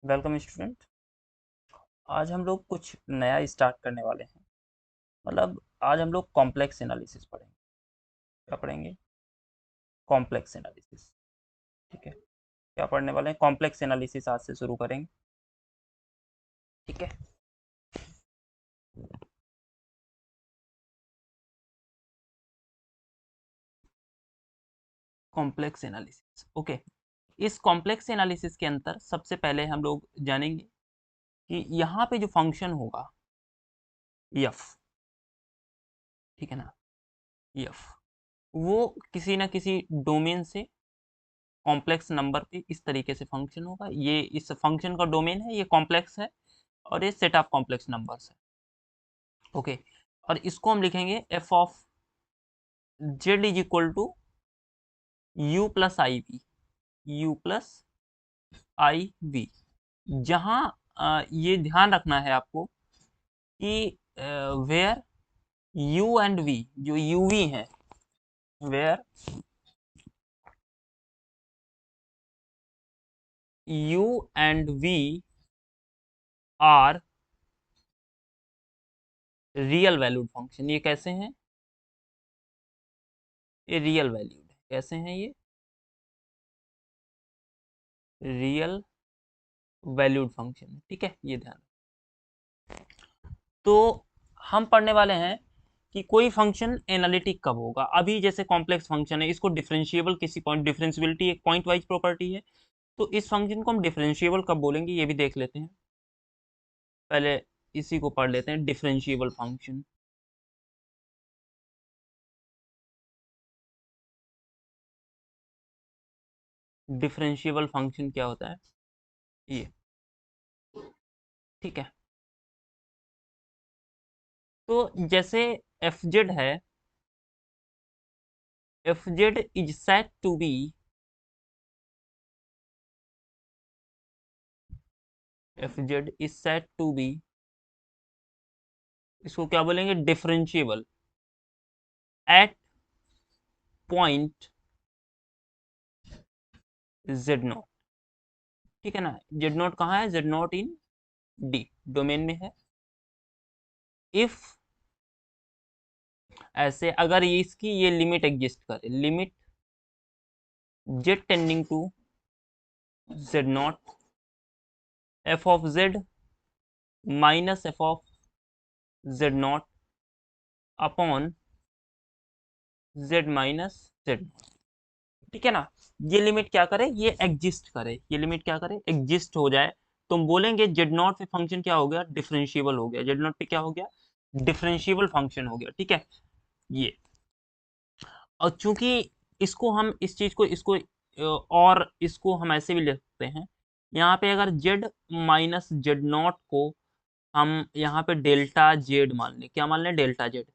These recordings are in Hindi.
Welcome student. आज हम लोग कुछ नया स्टार्ट करने वाले हैं। मतलब आज हम लोग कॉम्प्लेक्स एनालिसिस पढ़ेंगे। क्या पढ़ेंगे? Complex analysis. ठीक है, क्या पढ़ने वाले हैं? कॉम्प्लेक्स एनालिसिस आज से शुरू करेंगे। ठीक है, कॉम्प्लेक्स एनालिसिस। ओके, इस कॉम्प्लेक्स एनालिसिस के अंदर सबसे पहले हम लोग जानेंगे कि यहाँ पे जो फंक्शन होगा एफ, ठीक है ना, एफ वो किसी ना किसी डोमेन से कॉम्प्लेक्स नंबर पे इस तरीके से फंक्शन होगा। ये इस फंक्शन का डोमेन है, ये कॉम्प्लेक्स है और ये सेट ऑफ कॉम्प्लेक्स नंबर्स है। ओके, और इसको हम लिखेंगे F of Z is equal to U plus I V, U plus I V. जहाँ ये ध्यान रखना है आपको कि वेयर यू एंड वी, जो यू वी है, where U and V are real valued function. ये कैसे हैं? ये रियल वैल्यूड है। कैसे हैं ये? Real valued function. ठीक है, ये ध्यान। तो हम पढ़ने वाले हैं कि कोई फंक्शन एनालिटिक कब होगा। अभी जैसे कॉम्प्लेक्स फंक्शन है, इसको डिफरेंशिएबल किसी पॉइंट, डिफरेंशियबिलिटी एक पॉइंट वाइज प्रॉपर्टी है, तो इस फंक्शन को हम डिफरेंशिएबल कब बोलेंगे ये भी देख लेते हैं। पहले इसी को पढ़ लेते हैं, डिफरेंशिएबल फंक्शन। डिफरेंशिएबल फंक्शन क्या होता है ये? ठीक है, तो जैसे एफ जेड है, F Z is set to B, F Z is set to B, इसको क्या बोलेंगे? Differentiable at point Z naught. ठीक है ना, जेड नॉट कहाँ है? Z naught in D domain में है। इफ ऐसे अगर ये इसकी ये लिमिट एग्जिस्ट करे, limit Z tending to Z naught, F of Z minus F of Z naught upon Z minus Z. ठीक है ना, ये लिमिट क्या करे? ये एग्जिस्ट करे। ये लिमिट क्या करे? एग्जिस्ट हो जाए, तो हम बोलेंगे जेड नॉट पे फंक्शन क्या हो गया? डिफरेंशिएबल हो गया। जेड नॉट पे क्या हो गया? डिफरेंशिएबल फंक्शन हो गया। ठीक है, ये। और चूंकि इसको हम इस चीज को इसको और इसको हम ऐसे भी लिख सकते हैं, यहाँ पे अगर जेड माइनस जेड नॉट को हम यहाँ पे डेल्टा जेड मान लें। क्या मान लें? Delta Z.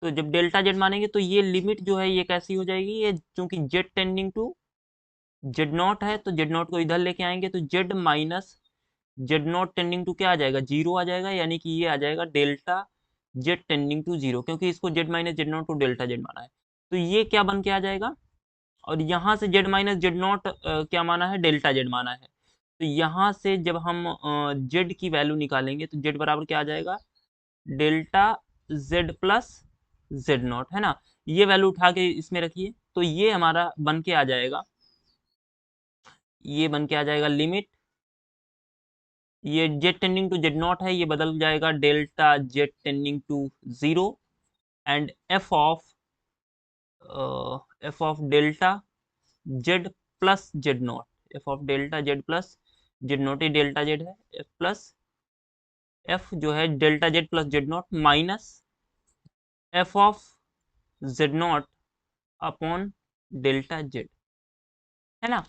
तो जब डेल्टा जेड मानेंगे तो ये लिमिट जो है ये कैसी हो जाएगी? ये चूंकि Z tending to Z naught है तो जेड नॉट को इधर लेके आएंगे तो Z minus Z naught tending to क्या आ जाएगा? जीरो आ जाएगा। यानी कि ये आ जाएगा delta Z tending to zero, क्योंकि इसको जेड माइनस जेड नॉट को डेल्टा जेड माना है। तो ये क्या बन के आ जाएगा? और यहाँ से जेड माइनस जेड नॉट क्या माना है? डेल्टा जेड माना है। तो यहाँ से जब हम जेड की वैल्यू निकालेंगे तो जेड बराबर क्या आ जाएगा? Delta Z plus Z naught, है ना। ये वैल्यू उठा के इसमें रखिए तो ये हमारा बन के आ जाएगा, ये बन के आ जाएगा लिमिट, ये Z tending to Z naught है, ये बदल जाएगा delta Z tending to zero, and F of delta Z plus Z naught, F of delta Z plus Z naught, ये डेल्टा जेड है, एफ प्लस एफ जो है delta Z plus Z naught minus F of Z naught upon delta Z, है ना।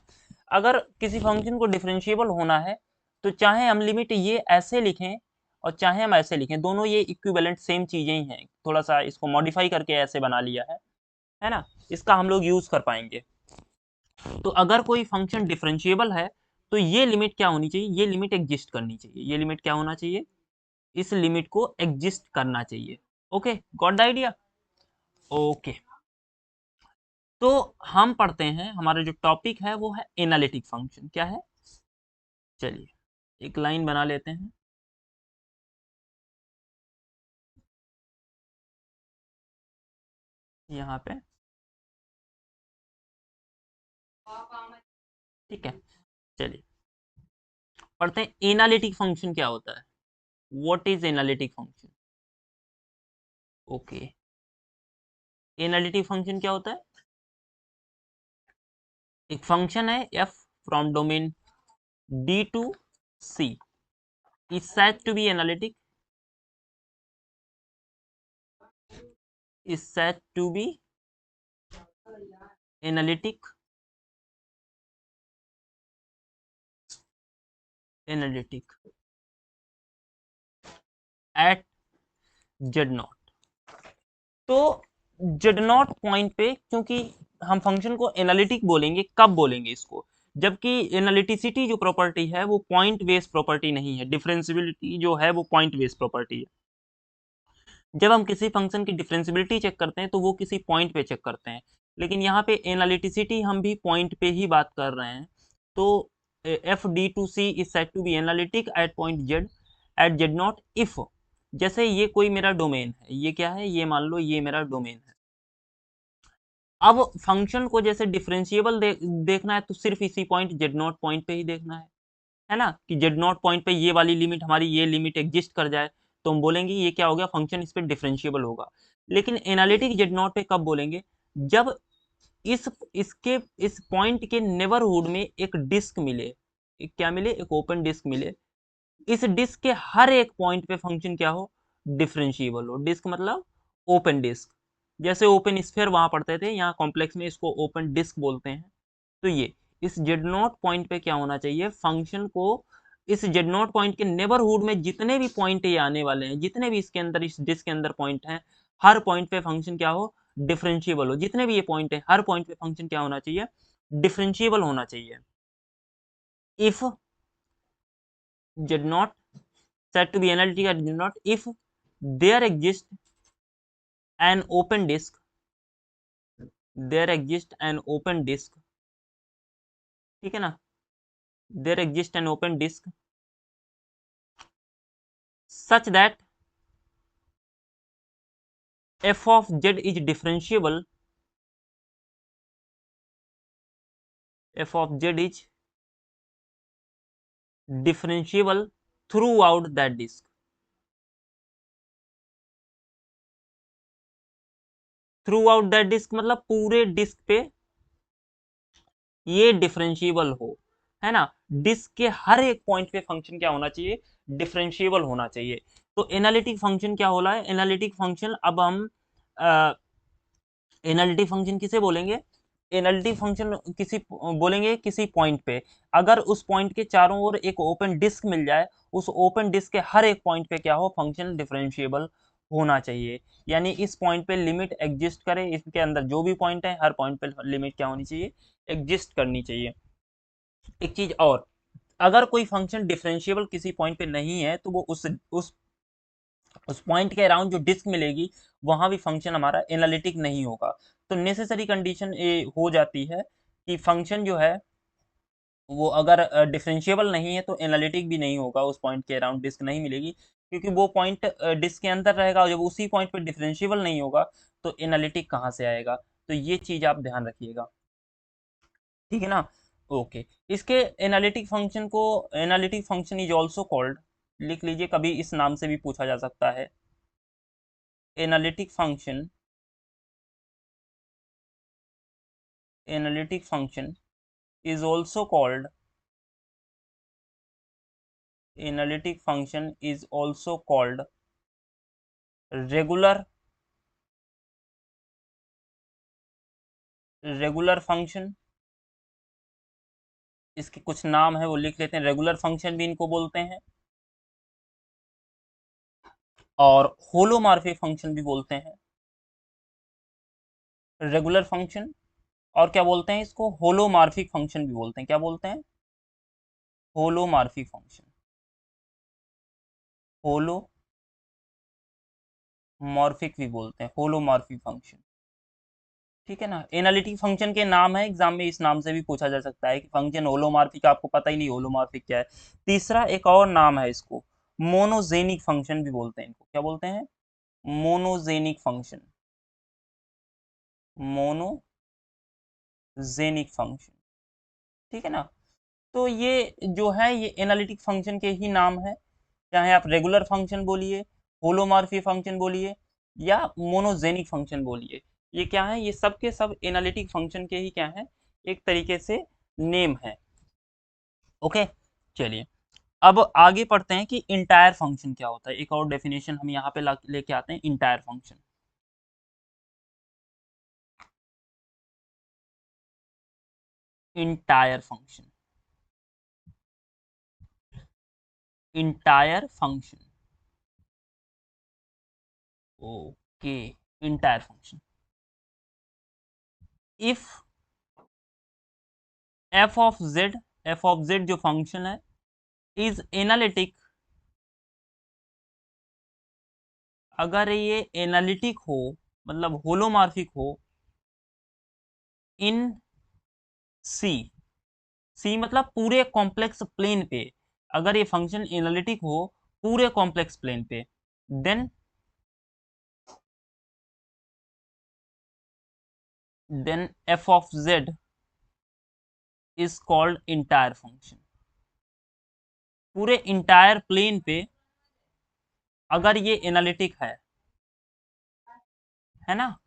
अगर किसी फंक्शन को डिफरेंशिएबल होना है तो चाहे हम लिमिट ये ऐसे लिखें और चाहे हम ऐसे लिखें, दोनों ये इक्विवेलेंट सेम चीजें ही हैं। थोड़ा सा इसको मॉडिफाई करके ऐसे बना लिया है ना। इसका हम लोग यूज कर पाएंगे। तो अगर कोई फंक्शन डिफरेंशिएबल है तो ये लिमिट क्या होनी चाहिए? ये लिमिट एग्जिस्ट करनी चाहिए। ये लिमिट क्या होना चाहिए? इस लिमिट को एग्जिस्ट करना चाहिए। Okay, got the idea? Okay, तो हम पढ़ते हैं, हमारा जो टॉपिक है वो है एनालिटिक फंक्शन। क्या है? चलिए, एक लाइन बना लेते हैं। यहाँ पे ठीक है, चलिए पढ़ते हैं एनालिटिक फंक्शन क्या होता है। What is analytic function? Okay, analytic function क्या होता है? एक फंक्शन है F from domain D to C is said to be analytic, is said to be analytic, analytic at z not. तो z नॉट पॉइंट पे, क्योंकि हम फंक्शन को एनालिटिक बोलेंगे, कब बोलेंगे इसको? जबकि एनालिटिसिटी जो प्रॉपर्टी है वो पॉइंट बेस्ड प्रॉपर्टी नहीं है, डिफरेंशियबिलिटी जो है वो पॉइंट बेस्ड प्रॉपर्टी है। जब हम किसी फंक्शन की डिफरेंशियबिलिटी चेक करते हैं तो वो किसी पॉइंट पे चेक करते हैं, लेकिन यहाँ पे एनालिटिसिटी हम भी पॉइंट पे ही बात कर रहे हैं। तो F D to C is said to be analytic at point Z at Z naught if, जैसे ये कोई मेरा डोमेन है, ये क्या है, ये मान लो ये मेरा डोमेन है। अब फंक्शन को जैसे डिफरेंशिएबल देखना है तो सिर्फ इसी पॉइंट जेड नॉट पॉइंट पे ही देखना है ना, कि जेड नॉट पॉइंट पे ये वाली लिमिट, हमारी ये लिमिट एग्जिस्ट कर जाए तो हम बोलेंगे ये क्या हो गया, फंक्शन इस पे डिफरेंशिएबल होगा। लेकिन एनालिटिक जेड नॉट पे कब बोलेंगे? जब इस इसके इस पॉइंट के नेबरहुड में एक डिस्क मिले, एक क्या मिले, एक ओपन डिस्क मिले, इस डिस्क के हर एक पॉइंट पे फंक्शन क्या हो, डिफरेंशिएबल हो। डिस्क मतलब ओपन डिस्क, जैसे ओपन स्फीयर वहां पढ़ते थे, यहाँ कॉम्प्लेक्स में इसको ओपन डिस्क बोलते हैं। तो ये इस जेड नॉट पॉइंट पे क्या होना चाहिए, फंक्शन को इस जेड नॉट पॉइंट के नेबरहुड में जितने भी पॉइंट ये आने वाले हैं, जितने भी इसके अंदर, इस डिस्क के अंदर पॉइंट हैं, हर पॉइंट पे फंक्शन क्या हो, डिफरेंशिएबल हो। जितने भी ये पॉइंट है, हर पॉइंट पे फंक्शन क्या होना चाहिए, डिफरेंशिएबल होना चाहिए। If Z not said to be analytic at Z naught if there exists an open disk, there exists an open disk, ठीक है ना, there exists an open disk such that f of z is differentiable, f of z is differentiable throughout that disk, throughout that disk मतलब पूरे डिस्क पे ये डिफरेंशिएबल हो, है ना। डिस्क के हर एक पॉइंट पे फंक्शन क्या होना चाहिए, डिफरेंशिएबल होना चाहिए। तो एनालिटिक फंक्शन क्या हो रहा है, एनालिटिक फंक्शन, अब हम एनालिटिक फंक्शन किसे बोलेंगे, एनालिटिक फंक्शन किसी बोलेंगे किसी पॉइंट पे, अगर उस पॉइंट के चारों ओर एक ओपन डिस्क मिल जाए, उस ओपन डिस्क के हर एक पॉइंट पे क्या हो, फंक्शन डिफरेंशिएबल होना चाहिए। यानी इस पॉइंट पे लिमिट एग्जिस्ट करे, इसके अंदर जो भी पॉइंट है हर पॉइंट पे लिमिट क्या होनी चाहिए, एग्जिस्ट करनी चाहिए। एक चीज और, अगर कोई फंक्शन डिफरेंशिएबल किसी पॉइंट पे नहीं है तो वो उस पॉइंट के अराउंड जो डिस्क मिलेगी वहां भी फंक्शन हमारा एनालिटिक नहीं होगा। तो नेसेसरी कंडीशन ये हो जाती है कि फंक्शन जो है वो अगर डिफरेंशिएबल नहीं है तो एनालिटिक भी नहीं होगा, उस पॉइंट के अराउंड डिस्क नहीं मिलेगी, क्योंकि वो पॉइंट डिस्क के अंदर रहेगा, और जब उसी पॉइंट पे डिफरेंशिएबल नहीं होगा तो एनालिटिक कहाँ से आएगा। तो ये चीज आप ध्यान रखिएगा, ठीक है ना। ओके, इसके एनालिटिक फंक्शन को, analytic function is also called, लिख लीजिए, कभी इस नाम से भी पूछा जा सकता है, analytic function, analytic function is also called, analytic function is also called regular, regular function। इसके कुछ नाम है वो लिख लेते हैं, रेगुलर फंक्शन भी इनको बोलते हैं, और होलोमॉर्फिक फंक्शन भी बोलते हैं। रेगुलर फंक्शन, और क्या बोलते हैं इसको, होलोमॉर्फिक फंक्शन भी बोलते हैं, क्या बोलते हैं, होलोमॉर्फिक फंक्शन, होलोमॉर्फिक भी बोलते हैं, होलोमॉर्फिक फंक्शन। ठीक है ना, एनालिटिक फंक्शन के नाम है, एग्जाम में इस नाम से भी पूछा जा सकता है कि फंक्शन होलोमॉर्फिक, आपको पता ही नहीं होलोमॉर्फिक क्या है। तीसरा एक और नाम है इसको, मोनोजेनिक फंक्शन भी बोलते हैं, इनको क्या बोलते हैं, मोनोजेनिक फंक्शन, मोनोजेनिक फंक्शन। ठीक है ना, तो ये जो है ये एनालिटिक फंक्शन के ही नाम है, चाहे आप रेगुलर फंक्शन बोलिए, होलोमॉर्फी फंक्शन बोलिए, या मोनोजेनिक फंक्शन बोलिए, ये क्या है, ये सब के सब एनालिटिक फंक्शन के ही क्या है, एक तरीके से नेम है। ओके, चलिए अब आगे पढ़ते हैं कि इंटायर फंक्शन क्या होता है। एक और डेफिनेशन हम यहाँ पे लेके आते हैं, entire function. Entire function, entire function, okay, entire function, if F of Z, F of Z जो फंक्शन है, इज एनालिटिक, अगर ये एनालिटिक हो, मतलब होलोमॉर्फिक हो, इन सी, सी मतलब पूरे कॉम्प्लेक्स प्लेन पे, अगर ये फंक्शन एनालिटिक हो पूरे कॉम्प्लेक्स प्लेन पे, then F of Z is called entire function. पूरे इंटायर प्लेन पे अगर ये एनालिटिक है ना,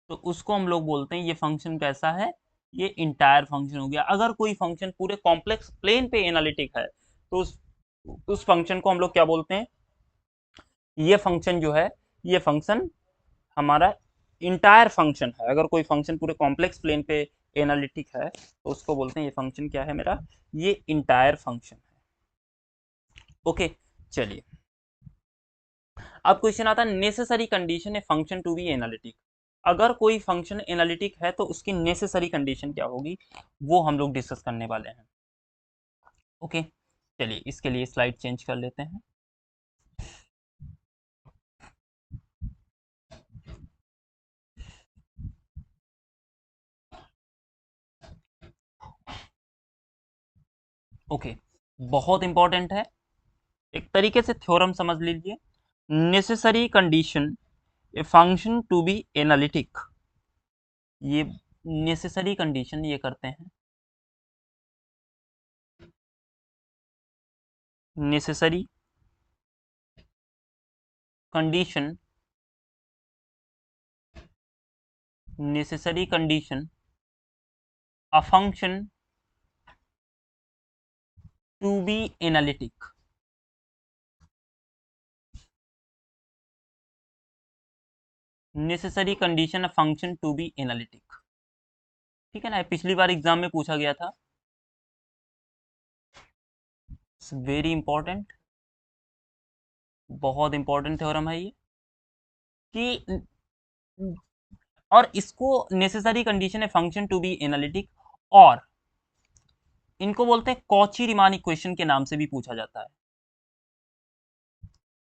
तो उसको हम लोग बोलते हैं ये फंक्शन कैसा है, ये इंटायर फंक्शन हो गया। अगर कोई फंक्शन पूरे कॉम्प्लेक्स प्लेन पे एनालिटिक है तो उस फंक्शन को हम लोग क्या बोलते हैं, ये फंक्शन जो है, ये फंक्शन हमारा इंटायर फंक्शन है। अगर कोई फंक्शन पूरे कॉम्प्लेक्स प्लेन पे एनालिटिक है तो उसको बोलते हैं ये फंक्शन क्या है मेरा, ये इंटायर फंक्शन है। ओके, चलिए अब क्वेश्चन आता है नेसेसरी कंडीशन है फंक्शन टू बी एनालिटिक। अगर कोई फंक्शन एनालिटिक है तो उसकी नेसेसरी कंडीशन क्या होगी, वो हम लोग डिस्कस करने वाले हैं। ओके, चलिए इसके लिए स्लाइड चेंज कर लेते हैं। ओके, बहुत इंपॉर्टेंट है, एक तरीके से थ्योरम समझ लीजिए। Necessary condition a function to be analytic, ये नेसेसरी कंडीशन ये करते हैं, necessary condition, necessary condition a function to be analytic. Necessary condition a function to be analytic, ठीक है ना, पिछली बार एग्जाम में पूछा गया था, वेरी इंपॉर्टेंट, बहुत इंपॉर्टेंट थ्योरम है ये, कि और इसको नेसेसरी कंडीशन है फंक्शन टू बी एनालिटिक, और इनको बोलते हैं कॉची रीमान इक्वेशन के नाम से भी पूछा जाता है,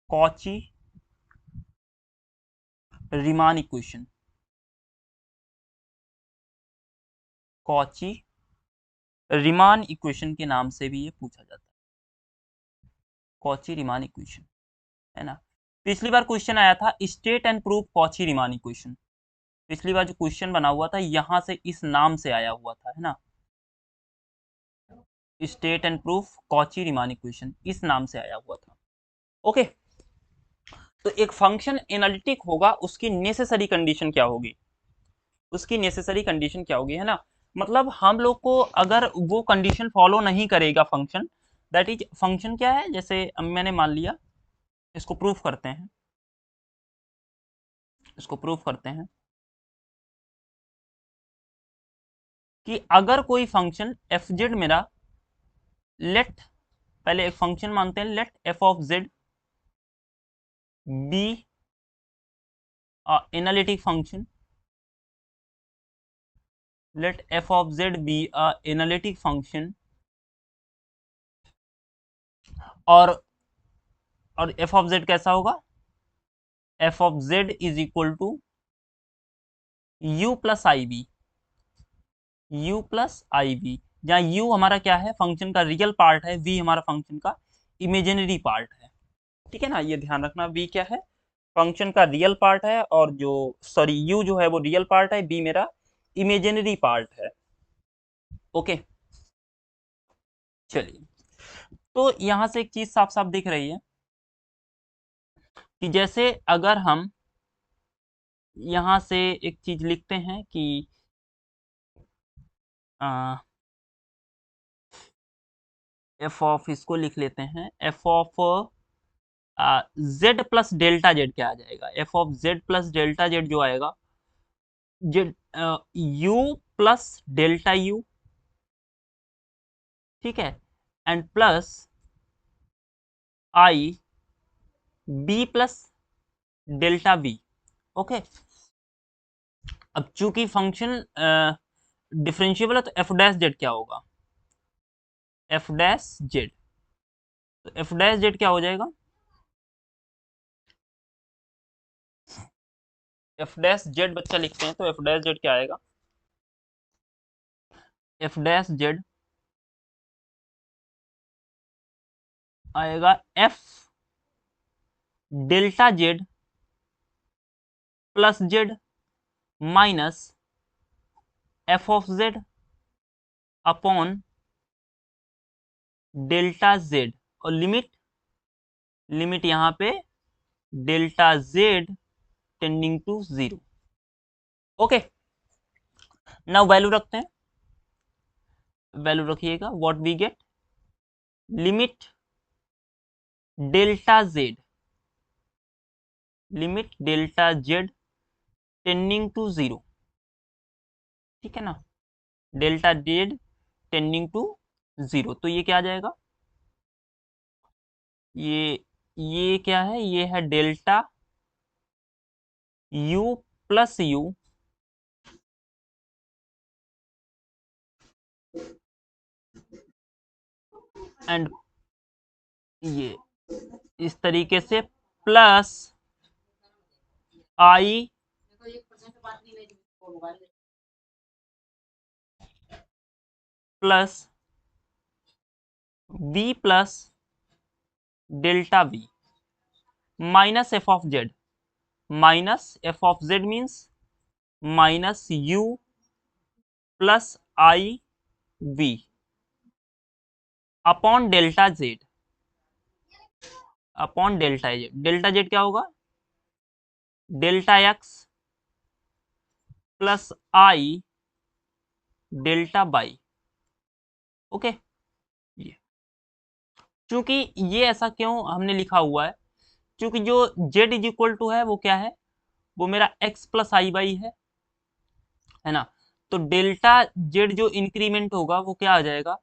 Cauchy Riemann equation, Cauchy Riemann equation के नाम से भी ये पूछा जाता है, कॉची रीमान इक्वेशन, है ना। पिछली बार क्वेश्चन आया था state and proof Cauchy Riemann equation, पिछली बार जो क्वेश्चन बना हुआ था यहां से इस नाम से आया हुआ था, है ना, state and proof Cauchy Riemann equation इस नाम से आया हुआ था। ओके, तो एक फंक्शन एनालिटिक होगा, उसकी नेसेसरी कंडीशन क्या होगी, उसकी नेसेसरी कंडीशन क्या होगी, है ना, मतलब हम लोग को अगर वो कंडीशन फॉलो नहीं करेगा फंक्शन, दैट इज फंक्शन क्या है, जैसे मैंने मान लिया, इसको प्रूफ करते हैं, इसको प्रूफ करते हैं कि अगर कोई फंक्शन एफ जेड मेरा, लेट, पहले एक फंक्शन मानते हैं, let F of Z be analytic function, let f of z be a analytic function, और f of z कैसा होगा, f of z is equal to u plus I V, u plus I V, जहाँ u हमारा क्या है, फंक्शन का रियल पार्ट है, v हमारा फंक्शन का इमेजिनरी पार्ट है, ठीक है ना, ये ध्यान रखना, v क्या है, फंक्शन का रियल पार्ट है, और जो सॉरी u जो है वो रियल पार्ट है, b मेरा इमेजिनरी पार्ट है। ओके, चलिए, तो यहां से एक चीज साफ साफ दिख रही है कि जैसे अगर हम यहां से एक चीज लिखते हैं कि एफ ऑफ, इसको लिख लेते हैं, F of Z plus delta Z क्या आ जाएगा, F of Z plus delta Z जो आएगा, Z U plus delta U, ठीक है, and plus I V plus delta V. Okay, अब चूंकि फंक्शन डिफरेंशिएबल है तो एफ डैश जेड क्या होगा, एफ डैश जेड, तो एफ डैश जेड क्या हो जाएगा, एफ डैश जेड बच्चा लिखते हैं तो एफ डैश जेड क्या आएगा, एफ डैश जेड आएगा F delta Z plus Z minus F of Z upon delta Z, और लिमिट, लिमिट यहां पे delta Z tending to 0। Okay, now value रखते हैं, वैल्यू रखिएगा, what we get, limit delta Z, limit delta Z tending to 0, ठीक है ना, डेल्टा जेड टेंडिंग टू 0, तो ये क्या आ जाएगा, ये क्या है, ये है delta u plus U and ये इस तरीके से plus I plus V plus delta V minus F of Z, minus F of Z means minus U plus I V upon delta Z, upon delta Z, delta Z क्या होगा, delta X plus I delta by. Okay, ये चूंकि ये ऐसा क्यों हमने लिखा हुआ है, क्योंकि जो z इज इक्वल टू है वो क्या है, वो मेरा x प्लस आई बाई है ना, तो डेल्टा z जो इंक्रीमेंट होगा वो क्या आ जाएगा,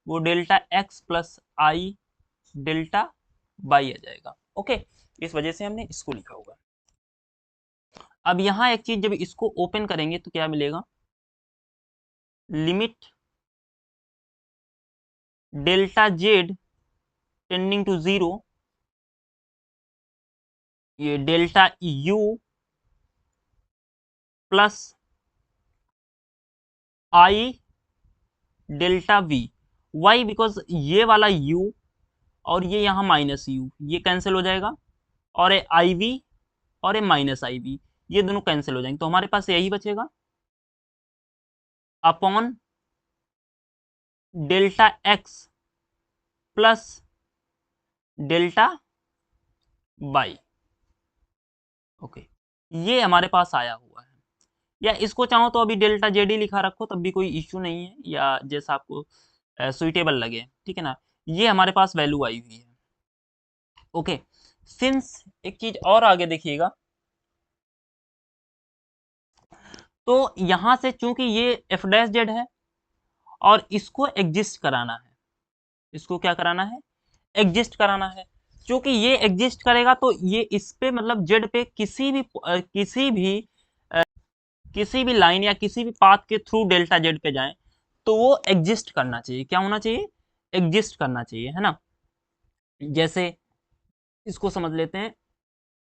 वो डेल्टा x प्लस आई डेल्टा बाई आ जाएगा। ओके, इस वजह से हमने इसको लिखा हुआ। अब यहाँ एक चीज, जब इसको ओपन करेंगे तो क्या मिलेगा, limit delta Z tending to 0, ये delta you plus I delta V, why because ये वाला u और ये यहाँ माइनस यू, ये कैंसिल हो जाएगा, और ए आई वी और ए माइनस आई वी, ये दोनों कैंसिल हो जाएंगे, तो हमारे पास यही बचेगा, upon delta X plus delta by. Okay, ये हमारे पास आया हुआ है, या इसको चाहो तो अभी डेल्टा जेड ही लिखा रखो तब भी कोई इश्यू नहीं है, या जैसा आपको सुइटेबल लगे, ठीक है ना, ये हमारे पास वैल्यू आई हुई है। ओके, सिंस एक चीज और आगे देखिएगा, तो यहां से चूंकि ये एफ डैश जेड है और इसको एग्जिस्ट कराना है, इसको क्या कराना है, एग्जिस्ट कराना है, क्योंकि ये एग्जिस्ट करेगा तो ये इस पे मतलब जेड पे किसी भी लाइन या किसी भी पाथ के थ्रू डेल्टा जेड पे जाए तो वो एग्जिस्ट करना चाहिए, क्या होना चाहिए, एग्जिस्ट करना चाहिए, है ना, जैसे इसको समझ लेते हैं,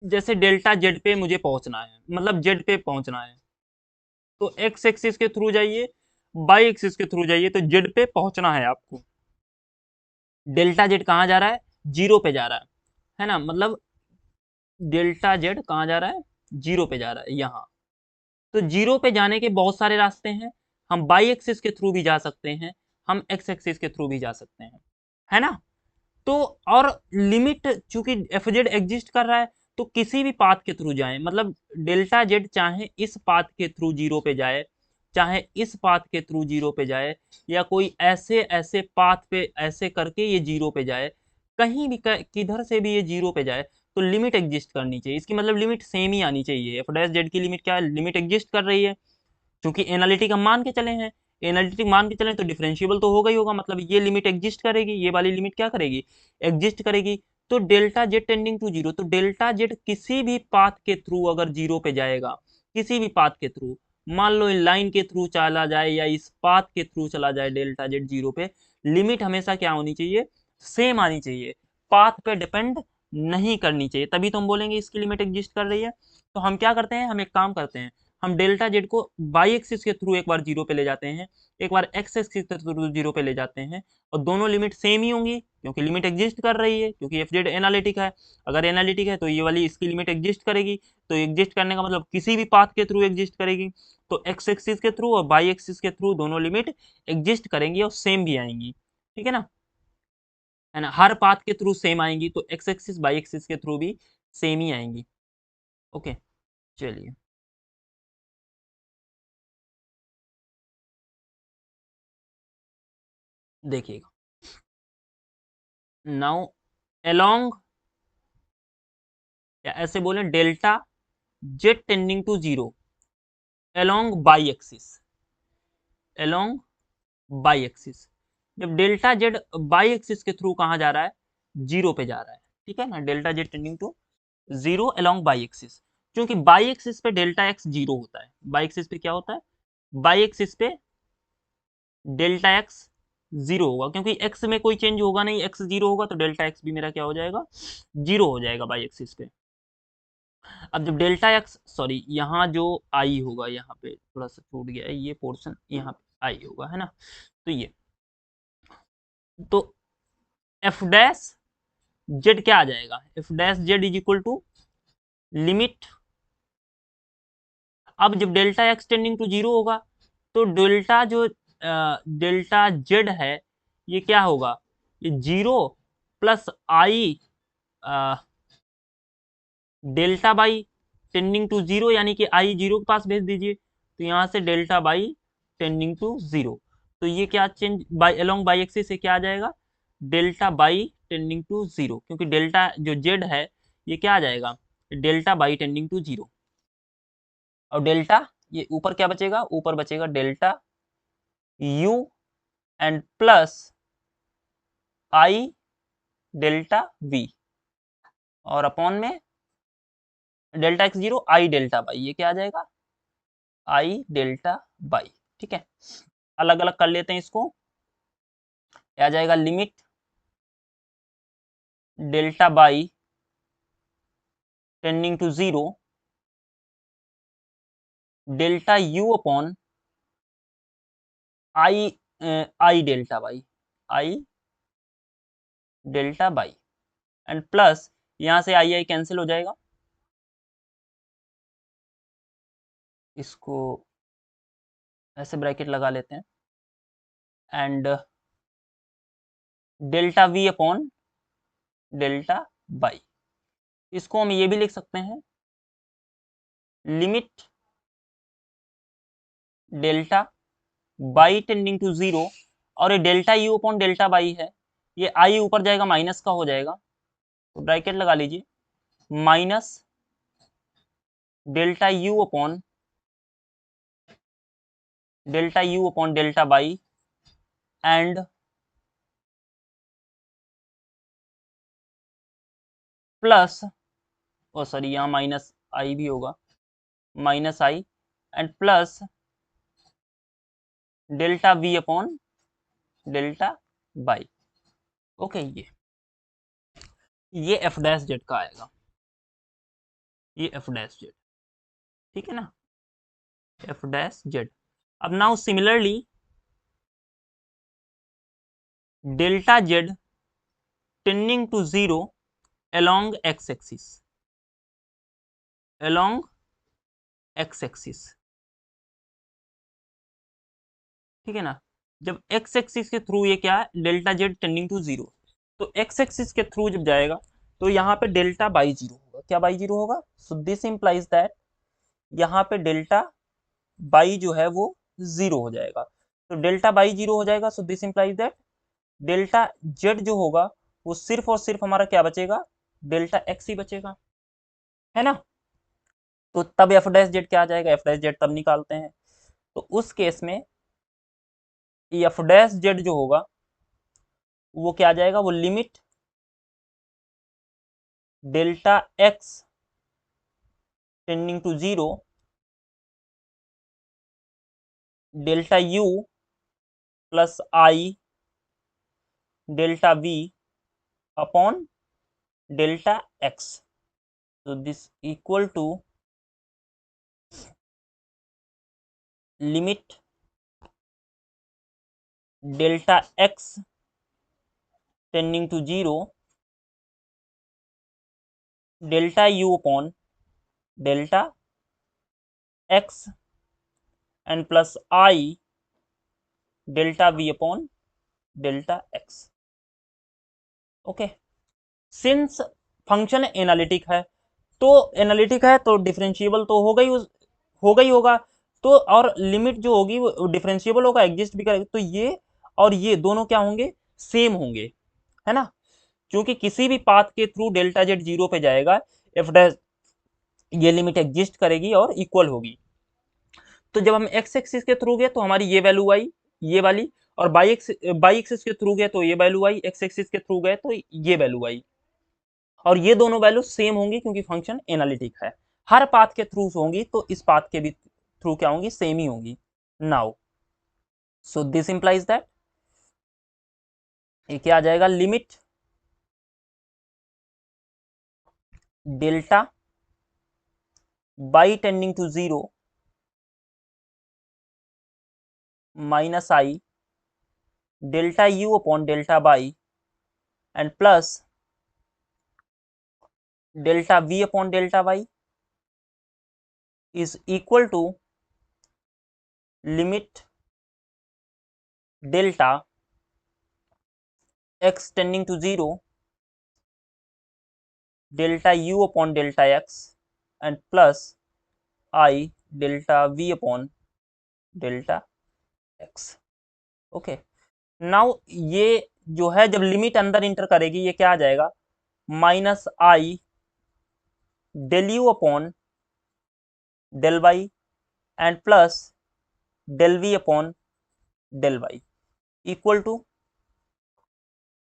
जैसे डेल्टा जेड पे मुझे पहुंचना है, मतलब जेड पे पहुंचना है, तो एक्स एक्सिस के थ्रू जाइए, बाई एक्सिस के थ्रू जाइए, तो जेड पे पहुंचना है आपको। डेल्टा जेड कहाँ जा रहा है? जीरो पे जा रहा है ना, मतलब डेल्टा जेड कहाँ जा रहा है? जीरो पे जा रहा है यहाँ। तो जीरो पे जाने के बहुत सारे रास्ते हैं, हम बाई एक्सिस के थ्रू भी जा सकते हैं, हम एक्स एक्सिस के थ्रू भी जा सकते हैं, है ना। तो और लिमिट चूंकि एफ जेड एग्जिस्ट कर रहा है, तो किसी भी पाथ के थ्रू जाए, मतलब डेल्टा जेड चाहे इस पाथ के थ्रू जीरो पे जाए, चाहे इस पाथ के थ्रू जीरो पे जाए, या कोई ऐसे ऐसे पाथ पे ऐसे करके ये जीरो पे जाए, कहीं भी किधर से भी ये जीरो पे जाए, तो लिमिट एग्जिस्ट करनी चाहिए। इसकी मतलब लिमिट सेम ही आनी चाहिए। एफ डैश जेड की लिमिट क्या है? लिमिट एग्जिस्ट कर रही है, क्योंकि एनालिटिक हम मान के चले हैं, एनालिटिक मान के चले तो डिफरेंशिएबल तो होगा ही होगा, मतलब ये लिमिट एग्जिस्ट करेगी, ये वाली लिमिट क्या करेगी? एग्जिस्ट करेगी। तो delta Z tending to zero, तो डेल्टा जेड किसी भी पाथ के थ्रू अगर जीरो पे जाएगा, किसी भी पाथ के थ्रू, मान लो इन लाइन के थ्रू चला जाए या इस पाथ के थ्रू चला जाए, डेल्टा जेड जीरो पे, लिमिट हमेशा क्या होनी चाहिए? सेम आनी चाहिए, पाथ पे डिपेंड नहीं करनी चाहिए, तभी तो हम बोलेंगे इसकी लिमिट एग्जिस्ट कर रही है। तो हम क्या करते हैं, हम एक काम करते हैं, हम डेल्टा जेड को बाई एक्सिस के थ्रू एक बार जीरो पे ले जाते हैं, एक बार एक्स एक्सिस के थ्रू जीरो पे ले जाते हैं, और दोनों लिमिट सेम ही होंगी, क्योंकि लिमिट एग्जिस्ट कर रही है, क्योंकि एफ जेड एनालिटिक है। अगर एनालिटिक है तो ये वाली इसकी लिमिट एग्जिस्ट करेगी, तो एग्जिस्ट करने का मतलब किसी भी पाथ के थ्रू एग्जिस्ट करेगी, तो एक्स एक्सिस के थ्रू और बाई एक्सिस के थ्रू दोनों लिमिट एग्जिस्ट करेंगी और सेम भी आएंगी, ठीक है ना, है ना। हर पाथ के थ्रू सेम आएंगी, तो एक्स एक्सिस बाई एक्सिस के थ्रू भी सेम ही आएंगी। ओके, चलिए देखिएगा। नाउ along, या ऐसे बोले delta Z tending to zero along Y axis, along Y axis, जब डेल्टा जेड बाई एक्सिस के थ्रू कहाँ जा रहा है? जीरो पे जा रहा है, ठीक है ना, delta Z tending to zero along Y axis, क्योंकि बाई एक्सिस पे डेल्टा एक्स जीरो होता है, बाई एक्सिस पे क्या होता है? बाई एक्सिस पे डेल्टा एक्स जीरो होगा, क्योंकि एक्स में कोई चेंज होगा नहीं, एक्स जीरो होगा तो डेल्टा एक्स भी मेरा क्या हो जाएगा? जीरो हो जाएगा बाई एक्सिस पे। अब जब डेल्टा एक्स, सॉरी यहाँ जो आई होगा, यहाँ पे थोड़ा सा छूट गया है ये पोर्शन, यहाँ पे आई होगा, है ना। तो ये, तो एफ डैश जेड क्या आ जाएगा? F dash Z is equal to limit, अब जब delta x tending to zero होगा, तो डेल्टा जो डेल्टा जेड है, ये क्या होगा? ये zero plus I delta by tending to zero, यानी कि आई जीरो के पास भेज दीजिए, तो यहाँ से delta by tending to zero, तो ये क्या change Y along Y axis से क्या आ जाएगा? Delta by tending to zero, क्योंकि डेल्टा जो जेड है ये क्या आ जाएगा? Delta by tending to zero, और डेल्टा ये ऊपर क्या बचेगा? ऊपर बचेगा delta U and plus I delta V, और अपॉन में delta X zero I delta Y, ये क्या आ जाएगा? आई डेल्टा बाई, ठीक है। अलग अलग कर लेते हैं इसको, आ जाएगा limit delta by tending to zero delta u upon i, i delta y, i delta y, and plus यहां से आई आई कैंसिल हो जाएगा, इसको ऐसे ब्रैकेट लगा लेते हैं, and delta v upon delta y, इसको हम ये भी लिख सकते हैं limit delta by tending to zero, और ये delta u upon delta y है, ये आई ऊपर जाएगा माइनस का हो जाएगा, तो ब्रैकेट लगा लीजिए, minus delta u upon delta y, and plus, oh sorry यहाँ माइनस आई भी होगा, minus i and plus delta v upon delta by. Okay, ये एफ डैश जेड का आएगा, ये एफ डैश जेड, ठीक है ना। F dash z. अब now similarly delta Z tending to zero along x axis, along x axis, ठीक है ना। जब x एक्सिस के थ्रू ये क्या है, delta Z tending to zero, तो x एक्सिस के थ्रू जब जाएगा तो यहाँ पे डेल्टा बाई जीरो होगा। क्या बाई जीरो होगा? सो दिस इंप्लाइज दैट यहाँ पे डेल्टा बाई जो है वो जीरो हो जाएगा। तो डेल्टा बाई जीरो हो जाएगा, सो this implies that delta Z जो होगा वो सिर्फ और सिर्फ हमारा क्या बचेगा, डेल्टा एक्स ही बचेगा, है ना। तो तब एफ डैश जेड क्या आ जाएगा, एफ डैश जेड तब निकालते हैं। तो उस केस में एफ डैश जेड जो होगा वो क्या आ जाएगा, वो limit delta x tending to zero delta you plus I delta v upon delta x. so this equal to limit delta x tending to zero delta u upon delta x and plus I delta v upon delta x। Okay, since function analytic है तो डिफरेंशिएबल तो होगा ही होगा। तो और लिमिट जो होगी वो डिफरेंशिएबल होगा, एग्जिस्ट भी करेगा। तो ये और ये दोनों क्या होंगे, सेम होंगे, है ना। क्योंकि किसी भी पाथ के थ्रू डेल्टा जेड जीरो पे जाएगा, एफ डैश ये लिमिट एग्जिस्ट करेगी और इक्वल होगी। तो जब हम एक्स एक्सिस के थ्रू गए तो हमारी ये वैल्यू आई, ये वाली, और बाई एक्सिस के थ्रू गए तो ये वैल्यू आई, एक्स एक्सिस के थ्रू गए तो ये वैल्यू आई। और ये दोनों वैल्यू सेम होंगी क्योंकि फंक्शन एनालिटिक है। हर पाथ के थ्रू होंगी तो इस पाथ के भी थ्रू क्या होंगी, सेम ही होंगी। Now so this implies that ये क्या आ जाएगा, limit delta by tending to zero minus i delta u upon delta y and plus delta v upon delta y is equal to limit delta x tending to zero delta u upon delta x and plus I delta v upon delta x। Okay, now ये जो है जब लिमिट अंदर इंटर करेगी ये क्या आ जाएगा, minus i del u upon del y and plus del v upon del y equal to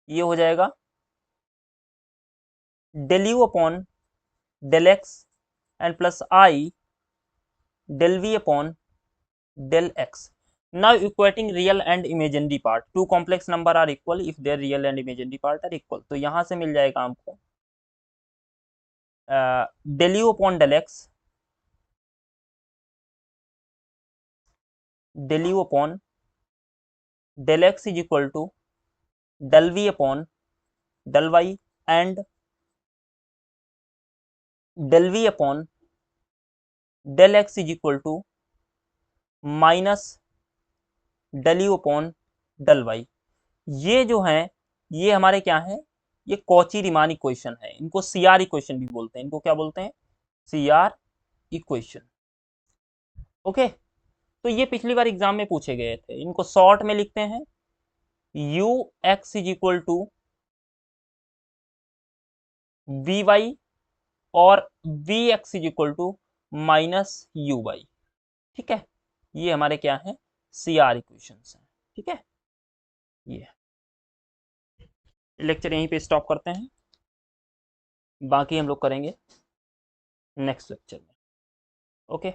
ये हो जाएगा del u upon del x and plus i del v upon del x। Now equating real and imaginary part, two complex number are equal if their real and imaginary part are equal। तो यहां से मिल जाएगा हमको del u upon del x del u upon del x is equal to del v upon del y and del v upon del x is equal to minus del u upon del y। ये जो है ये हमारे क्या है, ये कॉची रीमान इक्वेशन है। इनको सीआर इक्वेशन भी बोलते हैं। इनको क्या बोलते हैं, सीआर इक्वेशन। ओके, तो ये पिछली बार एग्जाम में पूछे गए थे। इनको शॉर्ट में लिखते हैं u x is equal to v y और v x is equal to minus u y. ठीक है, ये हमारे क्या है, सीआर इक्वेशंस हैं। ठीक है, ये लेक्चर यहीं पे स्टॉप करते हैं, बाकी हम लोग करेंगे नेक्स्ट लेक्चर में। ओके।